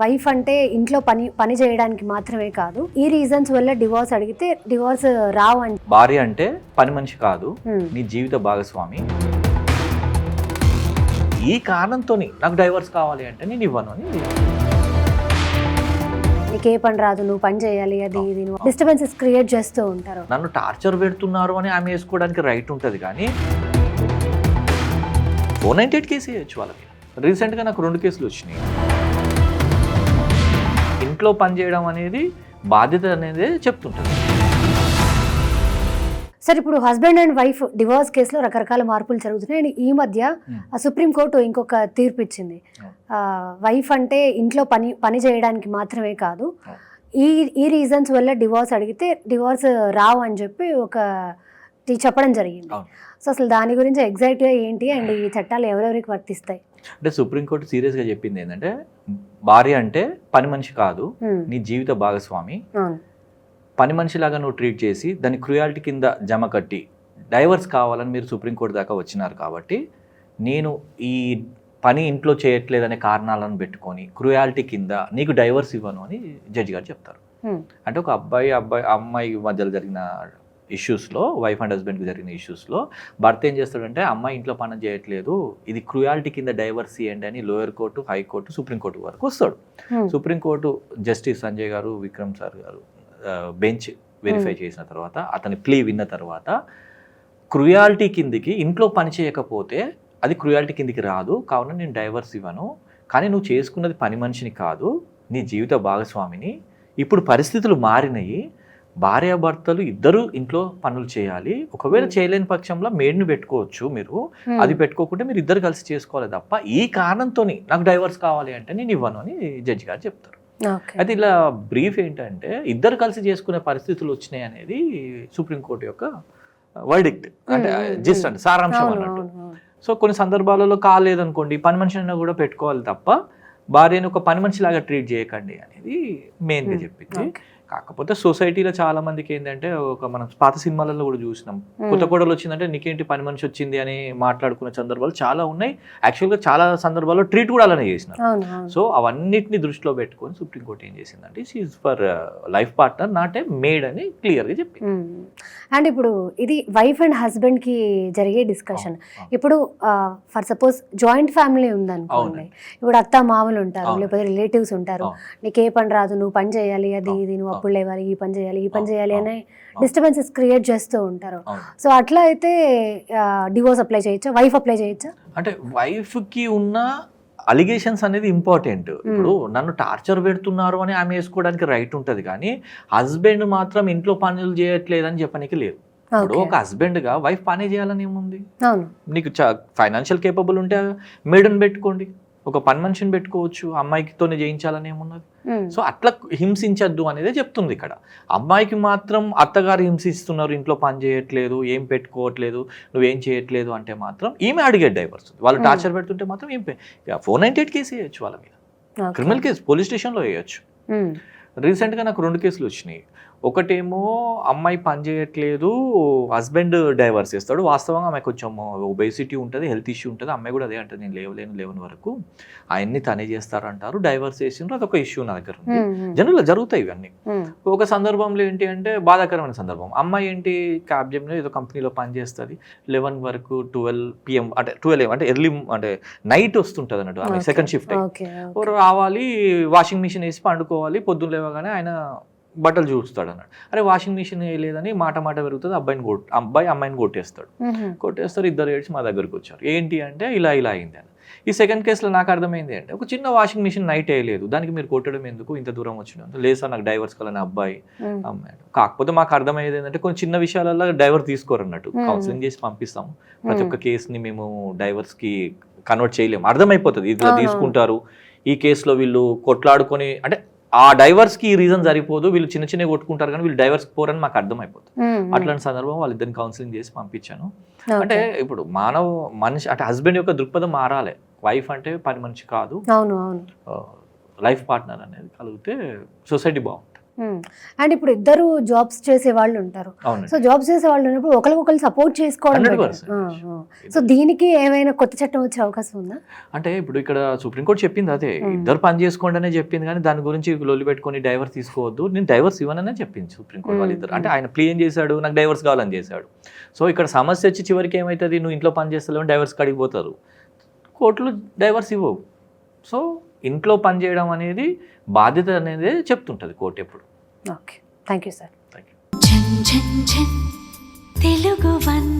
Wife అంటే ఇంట్లో పని చేయడానికి మాత్రమే కాదు, ఈ రీజన్స్ వల్ల డివోర్స్ అడిగితే డివోర్స్ రావు అని. భార్య అంటే పని మనిషి కాదు, నీ జీవిత భాగస్వామి. ఈ కారణంతో నాకు డైవర్స్ కావాలి అంటే నేను ఇవ్వను అని. నీకే పని రాదు, నువ్వు పని చేయాలి, అది ఇది డిస్టర్బెన్సెస్ క్రియేట్ చేస్తూ ఉంటారు. నన్ను టార్చర్ పెడుతున్నారు అని ఆమె వేసుకోవడానికి రైట్ ఉంటుంది, కానీ 498 కేసు వేయచ్చు వాళ్ళకి. రీసెంట్గా నాకు 2 కేసులు వచ్చినాయి. ఇంట్లో పని చేయడం అనేది బాధ్యత అనేది చెప్తుంటుంది. సార్, ఇప్పుడు హస్బెండ్ అండ్ వైఫ్ డివోర్స్ కేసులో రకరకాల మార్పులు జరుగుతున్నాయి. అండ్ ఈ మధ్య సుప్రీంకోర్టు ఇంకొక తీర్పు ఇచ్చింది. వైఫ్ అంటే ఇంట్లో పని చేయడానికి మాత్రమే కాదు, ఈ రీజన్స్ వల్ల డివోర్స్ అడిగితే డివోర్స్ రావు అని చెప్పి చెప్పడం జరిగింది. సో అసలు దాని గురించి ఎగ్జాక్ట్గా ఏంటి, అండ్ ఈ చట్టాలు ఎవరెవరికి వర్తిస్తాయి? అంటే సుప్రీంకోర్టు సీరియస్గా చెప్పింది ఏంటంటే, భార్య అంటే పని మనిషి కాదు, నీ జీవిత భాగస్వామి. పని మనిషిలాగా నువ్వు ట్రీట్ చేసి దాన్ని క్రుయాలిటీ కింద జమ కట్టి డైవర్స్ కావాలని మీరు సుప్రీంకోర్టు దాకా వచ్చినారు. కాబట్టి నేను ఈ పని ఇంట్లో చేయట్లేదనే కారణాలను పెట్టుకొని క్రుయాలిటీ కింద నీకు డైవర్స్ ఇవ్వను అని జడ్జి గారు చెప్తారు. అంటే ఒక అమ్మాయి మధ్యలో జరిగిన ఇష్యూస్లో, వైఫ్ అండ్ హస్బెండ్కి జరిగిన ఇష్యూస్లో భర్త ఏం చేస్తాడంటే, అమ్మాయి ఇంట్లో పని చేయట్లేదు, ఇది క్రుయాలిటీ కింద డైవర్స్ ఇవ్వండి అని లోయర్ కోర్టు, హైకోర్టు, సుప్రీంకోర్టు వరకు వస్తాడు. సుప్రీంకోర్టు జస్టిస్ సంజయ్ గారు, విక్రమ్ సార్ గారు బెంచ్ వెరిఫై చేసిన తర్వాత, అతని ప్లీ విన్న తర్వాత, క్రుయాలిటీ కిందికి ఇంట్లో పని చేయకపోతే అది క్రుయాలిటీ కిందికి రాదు, కావున నేను డైవర్స్ ఇవ్వను. కానీ నువ్వు చేసుకున్నది పని మనిషిని కాదు, నీ జీవిత భాగస్వామిని. ఇప్పుడు పరిస్థితులు మారినాయి, భార్యాభర్తలు ఇద్దరు ఇంట్లో పనులు చేయాలి. ఒకవేళ చేయలేని పక్షంలో మేడ్ని పెట్టుకోవచ్చు మీరు, అది పెట్టుకోకుంటే మీరు ఇద్దరు కలిసి చేసుకోవాలి తప్ప ఈ కారణంతో నాకు డైవర్స్ కావాలి అంటే నేను ఇవ్వను అని జడ్జి గారు చెప్తారు. అయితే ఇలా బ్రీఫ్ ఏంటంటే, ఇద్దరు కలిసి చేసుకునే పరిస్థితులు వచ్చినాయి అనేది సుప్రీంకోర్టు యొక్క వర్డిక్ట్, అంటే జస్ట్ అంటే సారాంశం అన్నట్టు. సో కొన్ని సందర్భాలలో కాలేదనుకోండి, పని మనిషిని కూడా పెట్టుకోవాలి తప్ప భార్యను ఒక పని మనిషిలాగా ట్రీట్ చేయకండి అనేది మెయిన్గా చెప్పింది. కాకపోతే సొసైటీలో చాలా మందికి ఏంటంటే, మనం పాత సినిమాలలో కూడా చూసినాం, కొత్త కోడలు వచ్చిందంటే నీకేంటి పని మనిషి వచ్చింది అని మాట్లాడుకునే సందర్భాలు చాలా ఉన్నాయి. యాక్చువల్గా చాలా సందర్భాల్లో ట్రీట్ కూడా అలానే చేసినారు. సో అవన్నిటిని దృష్టిలో పెట్టుకొని సుప్రీంకోర్టు ఏం చేసిందంటే, she is for life partner, not a maid అని క్లియర్గా చెప్పింది. అండ్ ఇప్పుడు ఇది వైఫ్ అండ్ హస్బెండ్ కి జరిగే డిస్కషన్. ఇప్పుడు ఫర్ సపోజ్ జాయింట్ ఫ్యామిలీ ఉందనుకోండి, ఇప్పుడు అత్త మామూలు ఉంటారు, లేకపోతే రిలేటివ్స్ ఉంటారు, నీకే పని రాదు, నువ్వు పని చేయాలి, అది ఇది, నువ్వు అప్పుడు లేవాలి, ఈ పని చేయాలి అనే డిస్టర్బెన్సెస్ క్రియేట్ చేస్తూ ఉంటారు. సో అట్లా అయితే డివోర్స్ అప్లై చేయొచ్చా, వైఫ్ అప్లై చేయొచ్చా? అంటే వైఫ్ కి ఉన్న అలిగేషన్స్ అనేది ఇంపార్టెంట్. ఇప్పుడు నన్ను టార్చర్ పెడుతున్నారు అని ఆమె వేసుకోవడానికి రైట్ ఉంటుంది, కానీ హస్బెండ్ మాత్రం ఇంట్లో పనులు చేయట్లేదని చెప్పడానికి లేదు. ఇప్పుడు ఒక హస్బెండ్గా వైఫ్ పని చేయాలని ఏముంది? నీకు ఫైనాన్షియల్ కేపబుల్ ఉంటే మేడన్ పెట్టుకోండి, ఒక పని మనిషిని పెట్టుకోవచ్చు, అమ్మాయికితోనే చేయించాలని ఏమున్నది? సో అట్లా హింసించద్దు అనేది చెప్తుంది ఇక్కడ. అమ్మాయికి మాత్రం అత్తగారు హింసిస్తున్నారు, ఇంట్లో పని చేయట్లేదు, ఏం పెట్టుకోవట్లేదు, నువ్వేం చేయట్లేదు అంటే మాత్రం ఈమె అడిగే డైవర్స్. వాళ్ళు టార్చర్ పెడుతుంటే మాత్రం ఏం 498 కేసు వేయచ్చు వాళ్ళ మీద, క్రిమినల్ కేసు పోలీస్ స్టేషన్లో వేయచ్చు. రీసెంట్గా నాకు 2 కేసులు వచ్చినాయి. ఒకటేమో అమ్మాయి పని చేయట్లేదు, హస్బెండ్ డైవర్స్ చేస్తాడు. వాస్తవంగా ఆమె కొంచెం ఒబేసిటీ ఉంటుంది, హెల్త్ ఇష్యూ ఉంటుంది. అమ్మాయి కూడా అదే అంటుంది, నేను లేవని వరకు అవన్నీ తనే చేస్తారంటారు, డైవర్స్ చేసిండ్రు, అదొక ఇష్యూ నా దగ్గర ఉంది. జనరల్గా జరుగుతాయి ఇవన్నీ. ఒక సందర్భంలో ఏంటి అంటే, బాధాకరమైన సందర్భం, అమ్మాయి ఏంటి క్యాబ్జెమ్లో ఏదో కంపెనీలో పని చేస్తుంది, 11 వరకు 12 PM అంటే 12 అంటే ఎర్లీ అంటే నైట్ వస్తుంటుంది అన్నట్టు, ఆమె సెకండ్ షిఫ్ట్ రావాలి, వాషింగ్ మిషన్ వేసి పండుకోవాలి, పొద్దున్న లేవగానే ఆయన బట్టలు చూస్తాడు అన్నాడు. అరే వాషింగ్ మిషన్ వేయలేదని మాట పెరుగుతుంది, అబ్బాయి అమ్మాయిని కొట్టేస్తారు, ఇద్దరు ఏడ్చి మా దగ్గరకు వచ్చారు. ఏంటి అంటే ఇలా అయింది అని. ఈ సెకండ్ కేసులో నాకు అర్థమైంది అంటే, ఒక చిన్న వాషింగ్ మిషన్ నైట్ వేయలేదు, దానికి మీరు కొట్టడం ఎందుకు, ఇంత దూరం వచ్చిన లేదు సార్ నాకు డైవర్స్ కావాలని అబ్బాయి అమ్మాయి. కాకపోతే మాకు అర్థమయ్యేది ఏంటంటే, కొన్ని చిన్న విషయాలలో డైవర్స్ తీసుకోరు అన్నట్టు, కౌన్సిలింగ్ చేసి పంపిస్తాము, ప్రతి ఒక్క కేసుని మేము డైవర్స్కి కన్వర్ట్ చేయలేము, అర్థమైపోతుంది ఇట్లా తీసుకుంటారు, ఈ కేసులో వీళ్ళు కొట్లాడుకొని, అంటే ఆ డైవర్స్కి ఈ రీజన్ సరిపోదు, వీళ్ళు చిన్న కొట్టుకుంటారు కానీ వీళ్ళు డైవర్స్కి పోరని మాకు అర్థమైపోతుంది. అట్లాంటి సందర్భం వాళ్ళిద్దరిని కౌన్సిలింగ్ చేసి పంపించాను. అంటే ఇప్పుడు మనిషి అంటే హస్బెండ్ యొక్క దృక్పథం మారాలి, వైఫ్ అంటే పని మనిషి కాదు, లైఫ్ పార్ట్నర్ అనేది కలిగితే సొసైటీ బాగుంటుంది. అండ్ ఇప్పుడు ఇద్దరు జాబ్స్ చేసే వాళ్ళు ఉంటారు. అవునండి. సో జాబ్స్ చేసే వాళ్ళు ఉన్నప్పుడు ఒకరికొకరు సపోర్ట్ చేసుకోవడం 100%. better. సో దీనికి ఏమైనా కొత్త చట్టం వచ్చే అవకాశం ఉందా? అంటే ఇప్పుడు ఇక్కడ సుప్రీంకోర్టు చెప్పింది అదే, ఇద్దరు పని చేసుకోండి అనే చెప్పింది, కానీ దాని గురించి లొల్లి పెట్టుకొని డైవర్స్ తీసుకోవద్దు, నేను డైవర్స్ ఇవ్వననే చెప్పింది సుప్రీంకోర్టు. వాళ్ళిద్దరు అంటే ఆయన ప్లీ ఏం చేశాడు, నాకు డైవర్స్ కావాలని చేశాడు. సో ఇక్కడ సమస్య వచ్చి చివరికి ఏమవుతుంది, నువ్వు ఇంట్లో పని చేస్తలేవు డైవర్స్ కాడికి పోతారు, కోర్టులు డైవర్స్ ఇవ్వవు. సో ఇంట్లో పని చేయడం అనేది బాధ్యత అనేది చెప్తుంటుంది కోర్టు ఎప్పుడు. Okay, thank you sir. Thank you. Telugu one